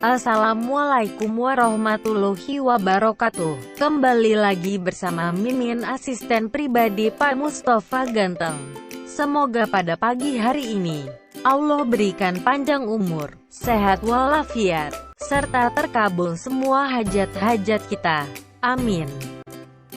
Assalamualaikum warahmatullahi wabarakatuh. Kembali lagi bersama Mimin, asisten pribadi Pak Mustafa Ganteng. Semoga pada pagi hari ini Allah berikan panjang umur, sehat walafiat, serta terkabul semua hajat-hajat kita. Amin.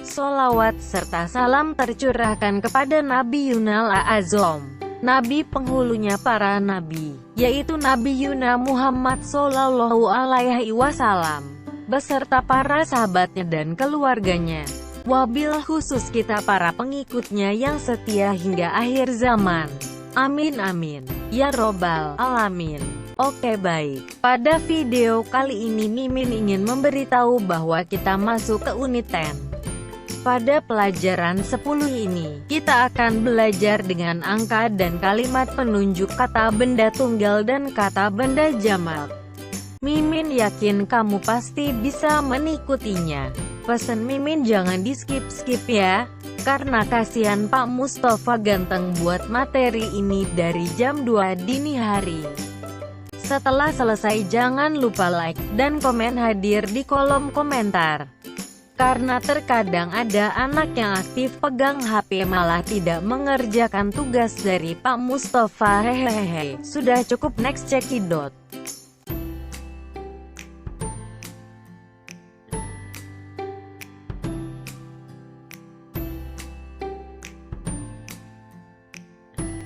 Sholawat serta salam tercurahkan kepada Nabi Yunal A'azom, Nabi penghulunya para nabi, yaitu Nabi Yuna Muhammad Sallallahu Alaihi Wasallam, beserta para sahabatnya dan keluarganya. Wabil khusus kita para pengikutnya yang setia hingga akhir zaman. Amin amin, ya robbal alamin. Oke baik, pada video kali ini Mimin ingin memberitahu bahwa kita masuk ke unit 10. Pada pelajaran 10 ini, kita akan belajar dengan angka dan kalimat penunjuk kata benda tunggal dan kata benda jamak. Mimin yakin kamu pasti bisa mengikutinya. Pesan Mimin jangan di skip-skip ya, karena kasihan Pak Mustafa Ganteng buat materi ini dari jam 2 dini hari. Setelah selesai jangan lupa like dan komen hadir di kolom komentar. Karena terkadang ada anak yang aktif pegang HP malah tidak mengerjakan tugas dari Pak Mustafa. Hehehe. Sudah cukup, next cekidot.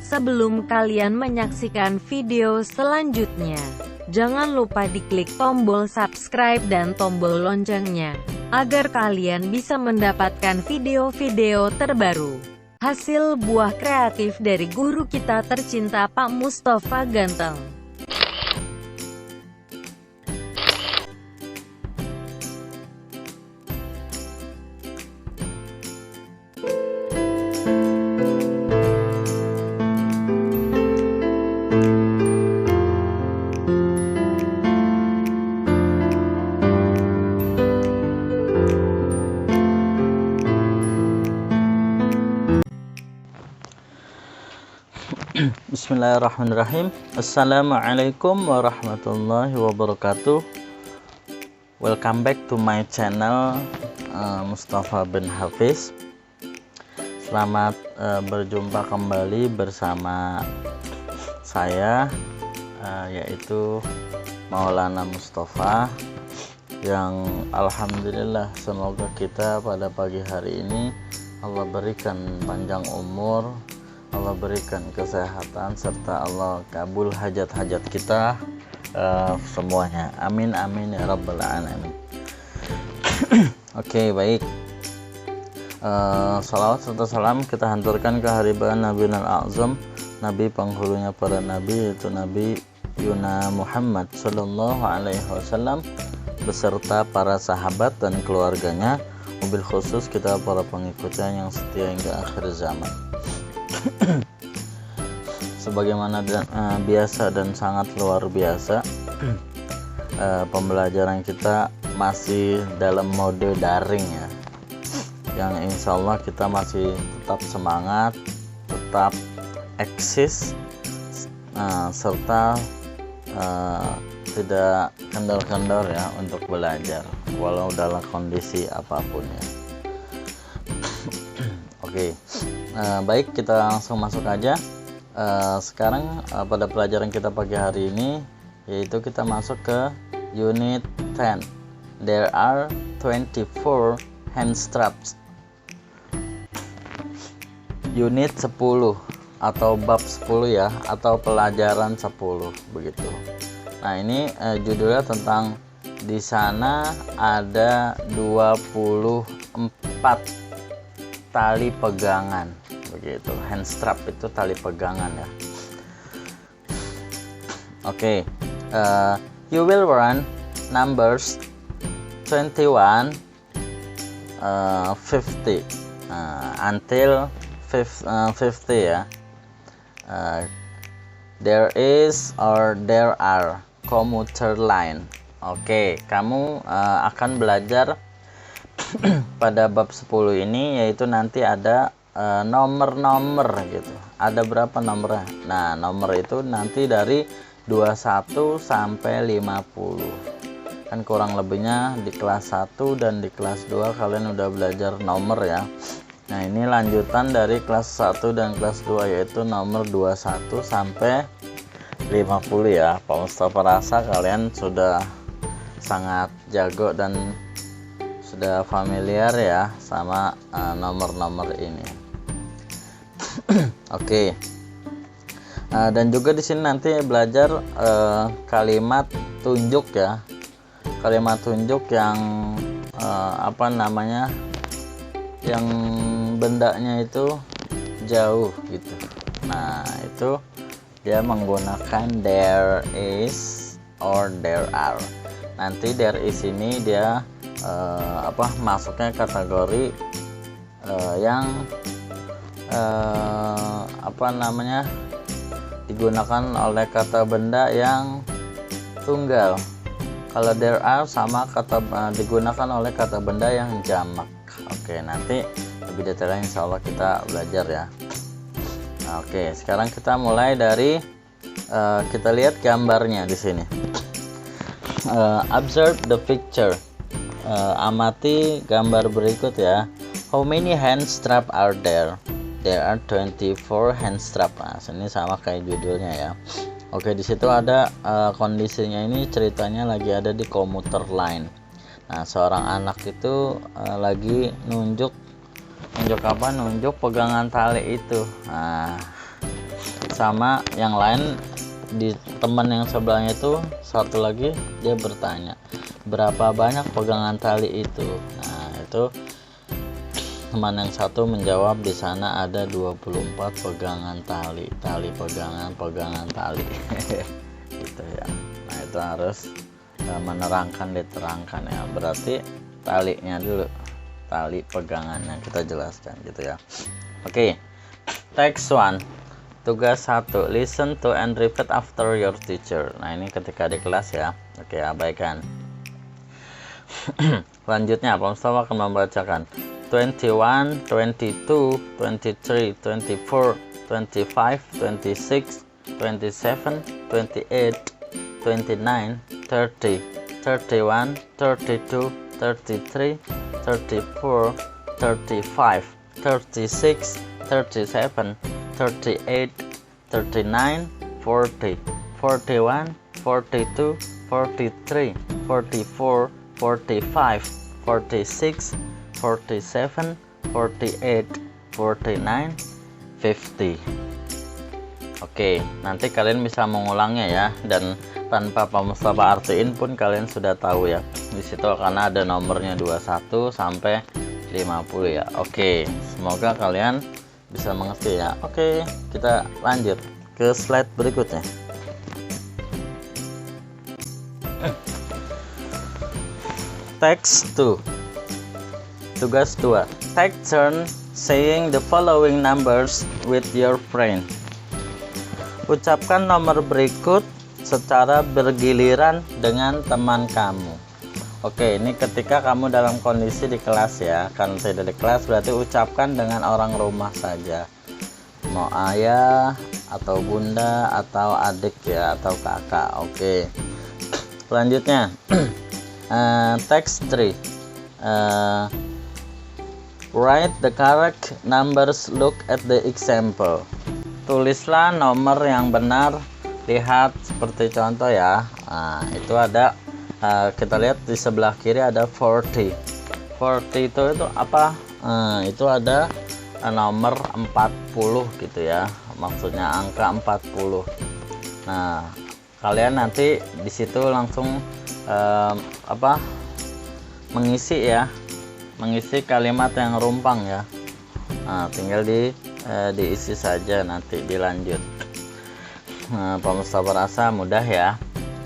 Sebelum kalian menyaksikan video selanjutnya, jangan lupa diklik tombol subscribe dan tombol loncengnya, agar kalian bisa mendapatkan video-video terbaru, hasil buah kreatif dari guru kita tercinta Pak Mustafa Ganteng. Bismillahirrahmanirrahim. Assalamualaikum warahmatullahi wabarakatuh. Welcome back to my channel Mustafa bin Hafiz. Selamat berjumpa kembali bersama saya, yaitu Maulana Mustafa, yang alhamdulillah semoga kita pada pagi hari ini Allah berikan panjang umur, Allah berikan kesehatan, serta Allah kabul hajat-hajat kita semuanya. Amin amin ya rabbal alamin. Oke, baik. Salawat serta salam kita hanturkan ke hariban Nabi Al-A'zam, Nabi penghulunya para nabi, yaitu Nabi Yuna Muhammad Sallallahu Alaihi Wasallam, beserta para sahabat dan keluarganya, mobil khusus kita para pengikutnya yang setia hingga akhir zaman. Sebagaimana biasa dan sangat luar biasa, pembelajaran kita masih dalam mode daring ya, yang insya Allah kita masih tetap semangat, tetap eksis, serta tidak kendor-kendor ya untuk belajar walau dalam kondisi apapun ya. Oke. Baik, kita langsung masuk aja. Sekarang pada pelajaran kita pagi hari ini, yaitu kita masuk ke unit 10. There are 24 hand straps. Unit 10 atau bab 10 ya, atau pelajaran 10 begitu. Nah, ini judulnya tentang di sana ada 24 tali pegangan begitu. Hand strap itu tali pegangan ya. Oke. You will run numbers 21 50 until 50 ya. There is or there are commuter line. Oke, kamu akan belajar pada bab 10 ini, yaitu nanti ada nomor-nomor gitu. Ada berapa nomornya? Nah, nomor itu nanti dari 21 sampai 50. Kan kurang lebihnya di kelas 1 dan di kelas 2 kalian udah belajar nomor ya. Nah, ini lanjutan dari kelas 1 dan kelas 2, yaitu nomor 21 sampai 50 ya. Pak Mustafa rasa kalian sudah sangat jago dan sudah familiar ya sama nomor-nomor ini. Oke. Dan juga di sini nanti belajar kalimat tunjuk ya. Kalimat tunjuk yang apa namanya? Yang bendanya itu jauh gitu. Nah, itu dia menggunakan there is or there are. Nanti there is ini dia masuknya kategori yang digunakan oleh kata benda yang tunggal. Kalau there are sama digunakan oleh kata benda yang jamak. Oke, nanti lebih detailnya insya Allah kita belajar ya. Oke, sekarang kita mulai dari kita lihat gambarnya di sini. Observe the picture. Amati gambar berikut ya. How many hand strap are there? There are 24 hand strap. Nah, ini sama kayak judulnya ya. Oke, di situ ada kondisinya ini ceritanya lagi ada di komuter line. Nah, seorang anak itu lagi nunjuk pegangan tali itu. Nah, sama yang lain di teman yang sebelahnya itu satu lagi dia bertanya, berapa banyak pegangan tali itu? Nah, itu teman yang satu menjawab di sana ada 24 pegangan tali pegangan tali gitu ya. Nah, itu harus diterangkan ya. Berarti talinya dulu, tali pegangannya kita jelaskan gitu ya. Oke. Text 1. Tugas 1. Listen to and repeat after your teacher. Nah, ini ketika di kelas ya. Oke, abaikan. Selanjutnya Pak Mustafa akan membacakan 21, 22, 23, 24, 25, 26, 27, 28, 29, 30, 31, 32, 33, 34, 35, 36, 37, 38, 39, 40, 41, 42, 43, 44, 45, 46, 47, 48, 49, 50. Oke, nanti kalian bisa mengulangnya ya, dan tanpa Pak Mustafa artiin pun kalian sudah tahu ya. Di situ karena ada nomornya 21 sampai 50 ya. Oke, semoga kalian bisa mengerti ya. Oke, kita lanjut ke slide berikutnya. Text 2. Tugas 2. Take turn saying the following numbers with your friend. Ucapkan nomor berikut secara bergiliran dengan teman kamu. Oke, ini ketika kamu dalam kondisi di kelas ya. Kan tidak di kelas berarti ucapkan dengan orang rumah saja. Mau ayah atau bunda atau adik ya, atau kakak. Oke. Selanjutnya text 3. Write the correct numbers, look at the example. Tulislah nomor yang benar, lihat seperti contoh ya. Nah, itu ada kita lihat di sebelah kiri ada 40. 40 itu apa? Itu ada nomor 40 gitu ya. Maksudnya angka 40. Nah, kalian nanti di situ langsung mengisi ya. Mengisi kalimat yang rumpang ya. Nah, tinggal diisi saja nanti dilanjut. Nah, Pak Mustafa rasa mudah ya.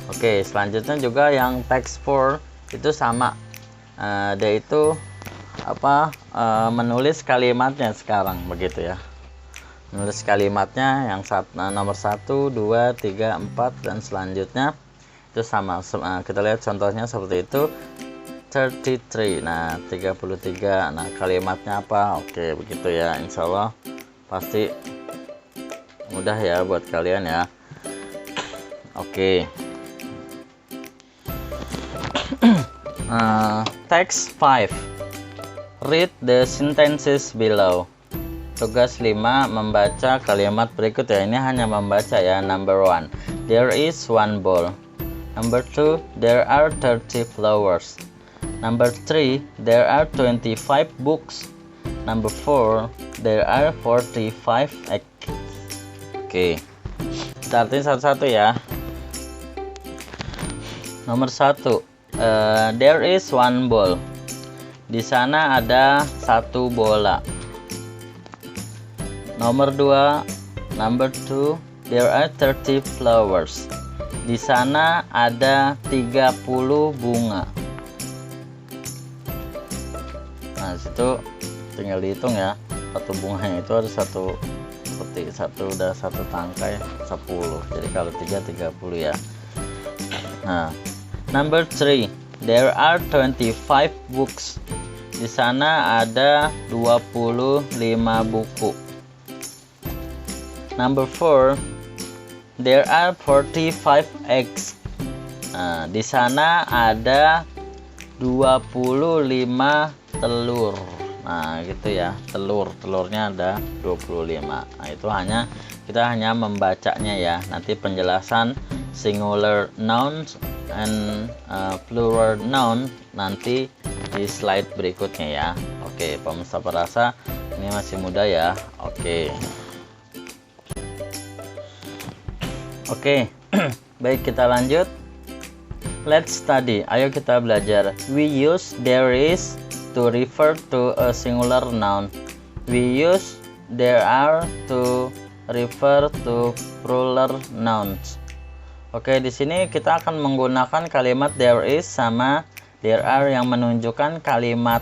Oke, selanjutnya juga yang text 4 itu sama. Dia itu menulis kalimatnya sekarang begitu ya. Menulis kalimatnya yang nomor 1, 2, 3, 4 dan selanjutnya itu sama. Kita lihat contohnya seperti itu. 33. Nah, 33. Nah, kalimatnya apa? Oke, begitu ya. Insya Allah pasti mudah ya buat kalian ya. Oke. Text 5. Read the sentences below. Tugas 5, membaca kalimat berikut ya. Ini hanya membaca ya. Number 1, there is one ball. Number 2, there are 30 flowers. Number 3, there are 25 books. Number 4, there are 45 eggs. Oke, kita artiin satu-satu ya. Nomor 1, there is one ball. Di sana ada satu bola. Nomor 2, number 2, there are 30 flowers. Di sana ada 30 bunga. Nah, situ tinggal dihitung ya. Satu bunganya itu ada satu, seperti satu udah satu tangkai 10. Jadi kalau 3 30 ya. Nah, number 3, there are 25 books. Di sana ada 25 buku. Number 4, there are 45 eggs. Nah, di sana ada 25 telur. Nah, gitu ya. Telurnya ada 25. Nah, itu kita hanya membacanya ya. Nanti penjelasan singular nouns and plural noun nanti di slide berikutnya ya. Oke, pemirsa perasa, ini masih muda ya. Oke, baik, kita lanjut. Let's study. Ayo kita belajar. We use there is to refer to a singular noun. We use there are to refer to plural nouns. Oke, di sini kita akan menggunakan kalimat there is sama there are yang menunjukkan kalimat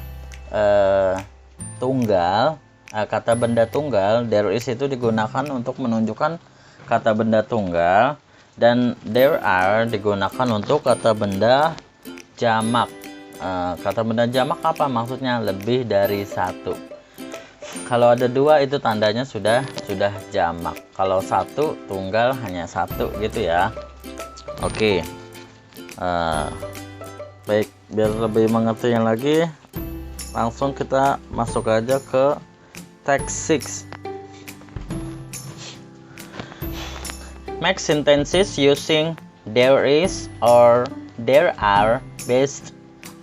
tunggal, kata benda tunggal. There is itu digunakan untuk menunjukkan kata benda tunggal, dan there are digunakan untuk kata benda jamak. Kata benda jamak apa maksudnya? Lebih dari satu. Kalau ada dua itu tandanya sudah jamak. Kalau satu tunggal hanya satu gitu ya. Oke. Baik, biar lebih mengertinya lagi, langsung kita masuk aja ke text 6. Make sentences using there is or there are based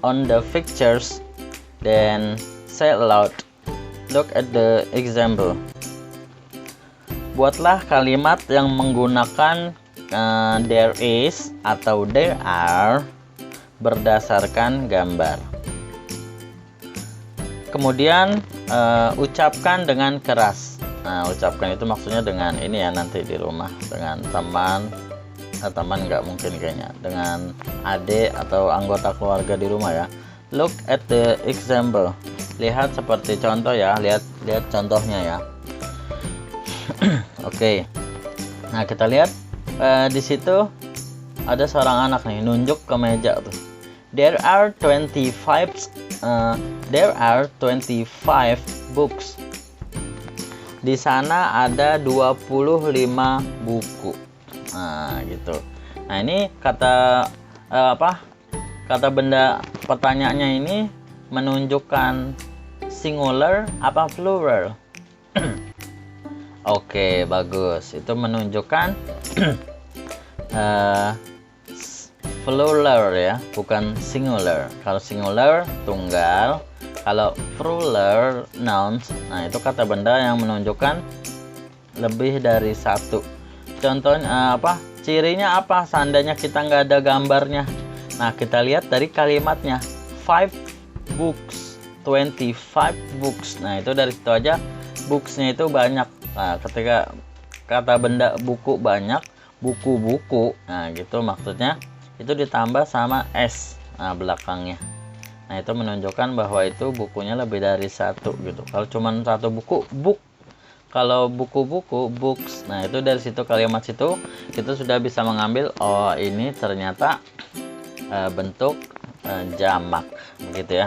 on the pictures, then say aloud. Look at the example. Buatlah kalimat yang menggunakan there is atau there are berdasarkan gambar. Kemudian ucapkan dengan keras. Nah, ucapkan itu maksudnya dengan ini ya, nanti di rumah dengan teman nggak mungkin kayaknya, dengan adik atau anggota keluarga di rumah ya. Look at the example. Lihat seperti contoh ya, lihat contohnya ya. Oke. Nah, kita lihat di situ ada seorang anak nih nunjuk ke meja tuh. There are 25 books. Di sana ada 25 buku. Nah, gitu. Nah, ini kata kata benda pertanyaannya ini menunjukkan singular apa plural? Oke, bagus. Itu menunjukkan plural ya, bukan singular. Kalau singular tunggal, kalau plural nouns, nah itu kata benda yang menunjukkan lebih dari satu. Contohnya cirinya apa seandainya kita nggak ada gambarnya? Nah, kita lihat dari kalimatnya 5 books, 25 books. Nah, itu dari situ aja booksnya itu banyak. Nah, ketika kata benda buku banyak, buku-buku, nah gitu maksudnya, itu ditambah sama s belakangnya. Nah, itu menunjukkan bahwa itu bukunya lebih dari satu gitu. Kalau cuma satu buku, book. Kalau buku-buku, books. Nah, itu dari situ, kalimat situ kita sudah bisa mengambil, oh ini ternyata bentuk jamak begitu ya.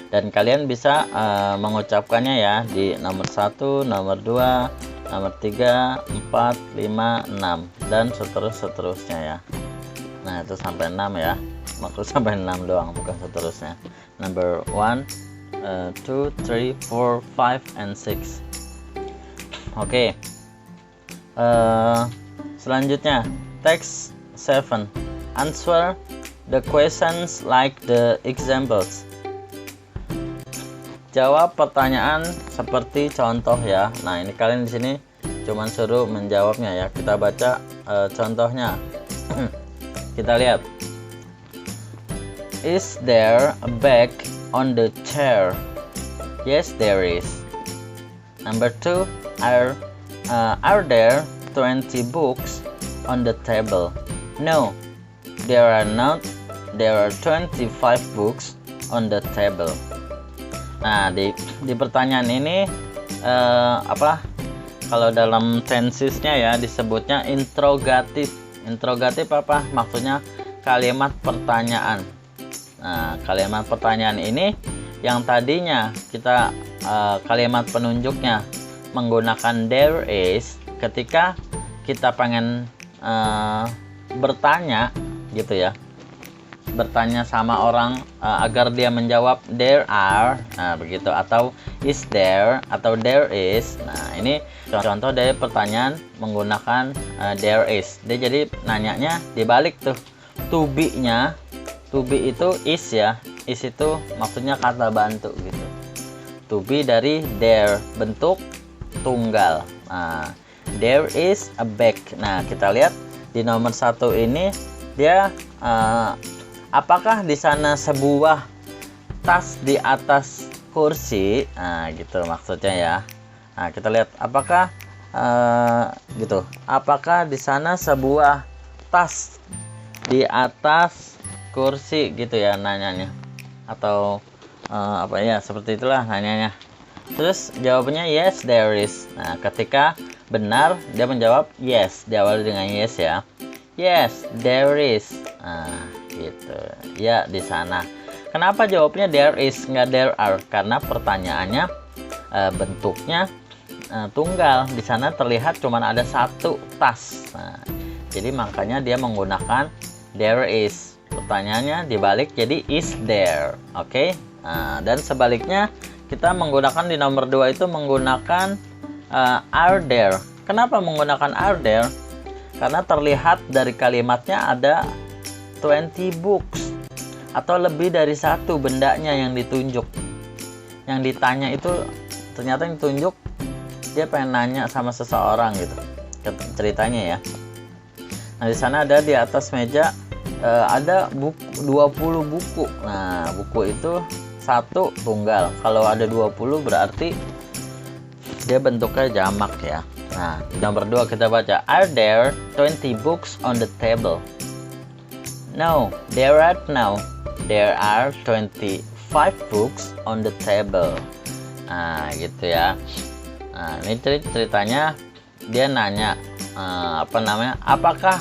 Dan kalian bisa mengucapkannya ya di nomor 1, nomor 2, nomor 3, 4, 5, 6 dan seterusnya ya. Nah, itu sampai 6 ya. Maksud sampai 6 doang, bukan seterusnya. Number 1, 2, 3, 4, 5 and 6. Oke. Selanjutnya text 7. Answer the questions like the examples. Jawab pertanyaan seperti contoh ya. Nah, ini kalian di sini cuman suruh menjawabnya ya. Kita baca contohnya. Kita lihat. Is there a bag on the chair? Yes, there is. Number 2, are there 20 books on the table? No, there are not. There are 25 books on the table. Nah, di pertanyaan ini kalau dalam tensesnya ya disebutnya interrogatif. Interrogatif apa? Maksudnya kalimat pertanyaan. Nah, kalimat pertanyaan ini yang tadinya kita kalimat penunjuknya menggunakan there is ketika kita pengen bertanya gitu ya, bertanya sama orang agar dia menjawab there are, nah begitu, atau is there atau there is. Nah, ini contoh dari pertanyaan menggunakan there is. Dia jadi nanyanya dibalik tuh, to be-nya. To be itu is ya, is itu maksudnya kata bantu gitu. To be dari there, bentuk tunggal. Nah, there is a bag. Nah, kita lihat di nomor 1 ini dia apakah di sana sebuah tas di atas kursi? Nah, gitu maksudnya ya. Nah, kita lihat apakah gitu. Apakah di sana sebuah tas di atas kursi gitu ya nanyanya. Atau apa ya, seperti itulah nanyanya. Terus jawabannya yes, there is. Nah, ketika benar dia menjawab yes, diawali dengan yes ya. Yes, there is. Nah, gitu ya, di sana. Kenapa jawabnya there is nggak there are? Karena pertanyaannya bentuknya tunggal. Di sana terlihat cuma ada satu tas. Nah, jadi makanya dia menggunakan there is. Pertanyaannya dibalik jadi is there. Oke. Nah, dan sebaliknya kita menggunakan di nomor 2 itu menggunakan are there. Kenapa menggunakan are there? Karena terlihat dari kalimatnya ada 20 books atau lebih dari satu bendanya yang ditunjuk. Yang ditanya itu ternyata yang ditunjuk dia pengen nanya sama seseorang gitu. Ceritanya ya. Nah, di sana ada di atas meja ada buku 20 buku. Nah, buku itu satu tunggal. Kalau ada 20 berarti dia bentuknya jamak ya. Nah, nomor 2 kita baca, are there 20 books on the table? No, there are no. There are 25 books on the table. Nah, gitu ya. Nah, ini ceritanya dia nanya apakah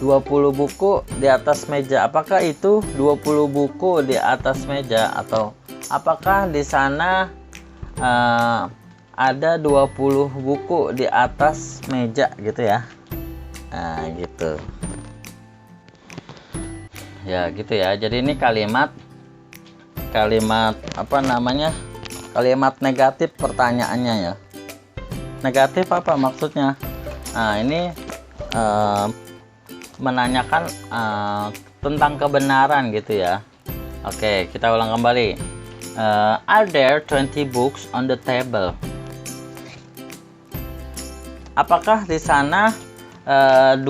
20 buku di atas meja? Apakah itu 20 buku di atas meja? Atau apakah di sana ada 20 buku di atas meja gitu ya? Nah, gitu. Ya, gitu ya. Jadi ini kalimat kalimat negatif pertanyaannya ya. Negatif apa maksudnya? Nah, ini menanyakan tentang kebenaran gitu ya. Oke, kita ulang kembali. Are there 20 books on the table? Apakah di sana 20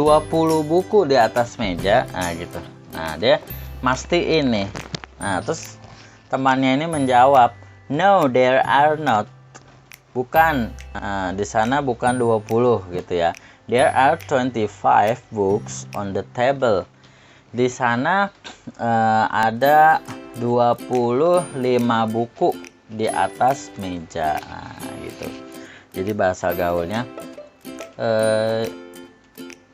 buku di atas meja? Nah, gitu. Nah, dia mastiin nih. Nah, terus temannya ini menjawab, no, there are not. Bukan. Nah, di sana bukan 20 gitu ya. There are 25 books on the table. Di sana ada 25 buku di atas meja. Nah, gitu. Jadi bahasa gaulnya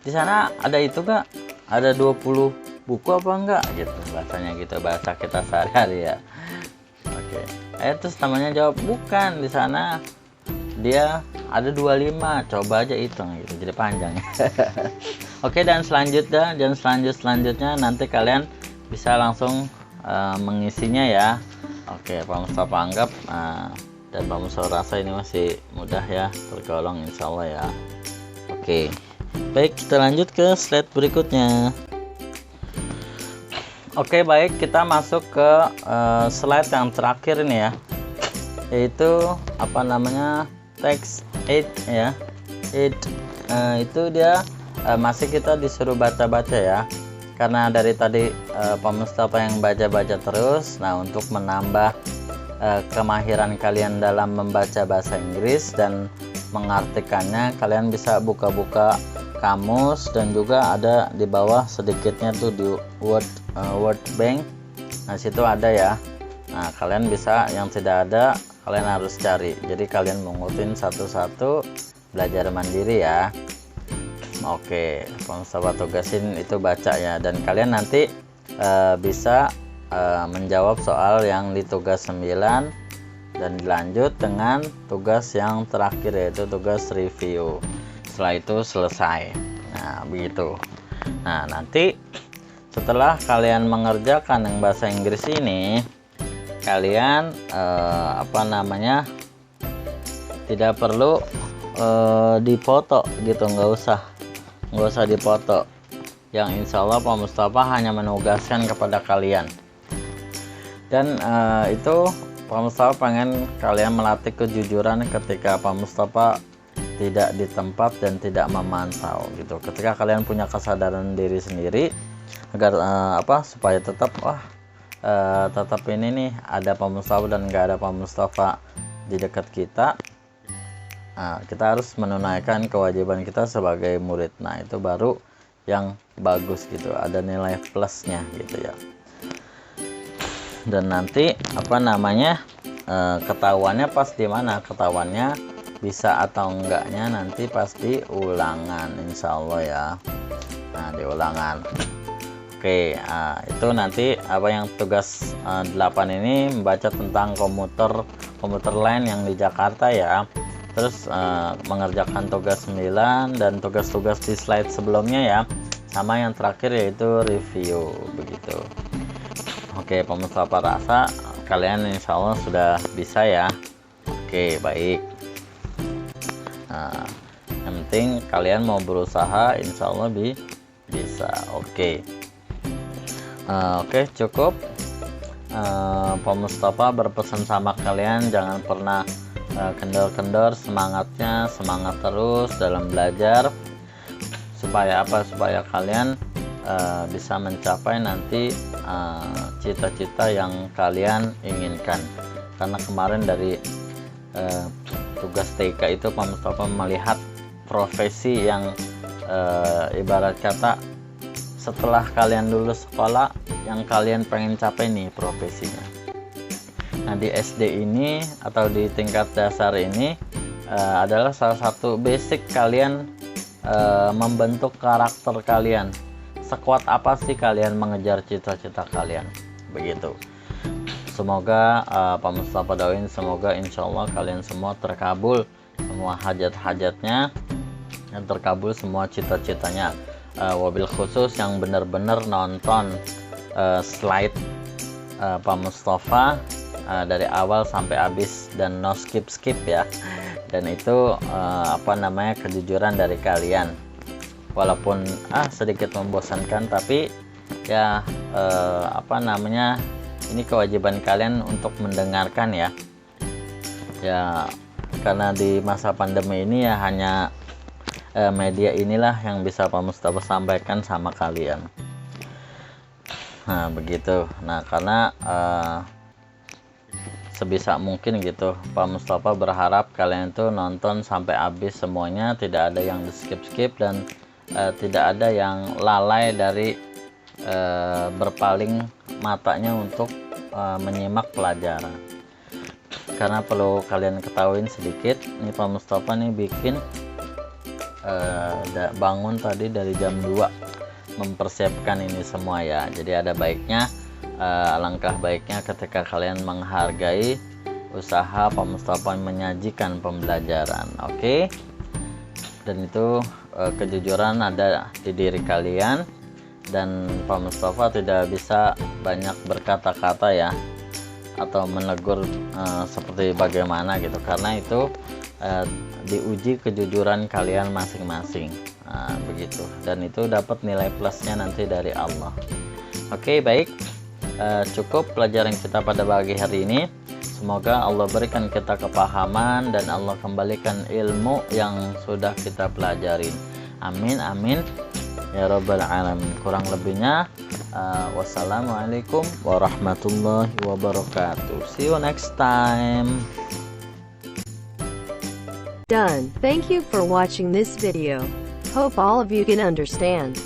di sana ada itu gak? Ada 20 buku apa enggak? Gitu bahasanya gitu, bahasa kita sehari-hari ya. Oke. Terus temannya jawab, bukan, di sana dia ada 25, coba aja hitung gitu, jadi panjang. Oke, dan selanjutnya nanti kalian bisa langsung mengisinya ya. Oke, Pak Mustafa anggap dan Pak Mustafa rasa ini masih mudah ya, tergolong insya Allah ya. Oke, baik, kita lanjut ke slide berikutnya. Oke, baik, kita masuk ke slide yang terakhir ini ya, yaitu apa namanya, text 8 ya. 8 itu dia masih kita disuruh baca-baca ya, karena dari tadi Pak Mustafa yang baca-baca terus. Nah, untuk menambah kemahiran kalian dalam membaca bahasa Inggris dan mengartikannya, kalian bisa buka-buka kamus, dan juga ada di bawah sedikitnya tuh di word bank. Nah, situ ada ya. Nah, kalian bisa, yang tidak ada kalian harus cari, jadi kalian mengutin satu-satu, belajar mandiri ya. Oke, Pak Mustafa tugasin itu baca ya, dan kalian nanti bisa menjawab soal yang di tugas 9 dan dilanjut dengan tugas yang terakhir, yaitu tugas review. Setelah itu selesai. Nah, begitu. Nah, nanti setelah kalian mengerjakan yang bahasa Inggris ini, kalian apa namanya, tidak perlu dipoto gitu, nggak usah dipoto. Yang insya Allah Pak Mustafa hanya menugaskan kepada kalian, dan itu Pak Mustafa pengen kalian melatih kejujuran ketika Pak Mustafa tidak di tempat dan tidak memantau gitu. Ketika kalian punya kesadaran diri sendiri, agar supaya tetap tetap ini nih, ada Pak Mustafa dan nggak ada Pak Mustafa di dekat kita. Nah, kita harus menunaikan kewajiban kita sebagai murid. Nah, itu baru yang bagus gitu, ada nilai plusnya gitu ya. Dan nanti apa namanya, ketahuannya pas di mana, ketahuannya bisa atau enggaknya nanti pasti ulangan insya Allah ya. Nah, di ulangan. Oke, itu nanti apa yang tugas 8 ini membaca tentang komuter lain yang di Jakarta ya. Terus mengerjakan tugas 9 dan tugas-tugas di slide sebelumnya ya, sama yang terakhir yaitu review begitu. Oke, Pak Mustafa rasa kalian insya Allah sudah bisa ya. Oke, baik. Nah, yang penting kalian mau berusaha, insya Allah bisa. Oke. Oke, cukup. Pak Mustafa berpesan sama kalian, jangan pernah kendor-kendor, semangat terus dalam belajar, supaya supaya kalian bisa mencapai nanti cita-cita yang kalian inginkan. Karena kemarin dari tugas TK itu Pak Mustafa melihat profesi yang ibarat kata setelah kalian lulus sekolah yang kalian pengen capai nih profesinya. Nah, di SD ini atau di tingkat dasar ini adalah salah satu basic kalian membentuk karakter kalian. Sekuat apa sih kalian mengejar cita-cita kalian, begitu. Semoga Pak Mustafa doain, semoga insya Allah kalian semua terkabul semua hajat-hajatnya dan terkabul semua cita-citanya. Wabil khusus yang benar-benar nonton slide Pak Mustafa dari awal sampai habis dan no skip ya. Dan itu kejujuran dari kalian. Walaupun sedikit membosankan, tapi ya ini kewajiban kalian untuk mendengarkan ya. Ya, karena di masa pandemi ini ya hanya media inilah yang bisa Pak Mustafa sampaikan sama kalian. Nah, begitu. Nah, karena sebisa mungkin gitu Pak Mustafa berharap kalian itu nonton sampai habis semuanya, tidak ada yang di skip dan tidak ada yang lalai dari berpaling matanya untuk menyimak pelajaran. Karena perlu kalian ketahuin sedikit, nih Pak Mustafa nih bikin bangun tadi dari jam 2 mempersiapkan ini semua ya. Jadi ada baiknya, alangkah baiknya ketika kalian menghargai usaha Pak Mustafa menyajikan pembelajaran. Oke. Dan itu kejujuran ada di diri kalian, dan Pak Mustafa tidak bisa banyak berkata-kata ya, atau menegur seperti bagaimana gitu, karena itu diuji kejujuran kalian masing-masing. Begitu, dan itu dapat nilai plusnya nanti dari Allah. Oke, baik, cukup pelajaran kita pada pagi hari ini. Semoga Allah berikan kita kepahaman dan Allah kembalikan ilmu yang sudah kita pelajarin. Amin, amin ya rabbal alamin. Kurang lebihnya wassalamualaikum warahmatullahi wabarakatuh. See you next time. Done. Thank you for watching this video. Hope all of you can understand.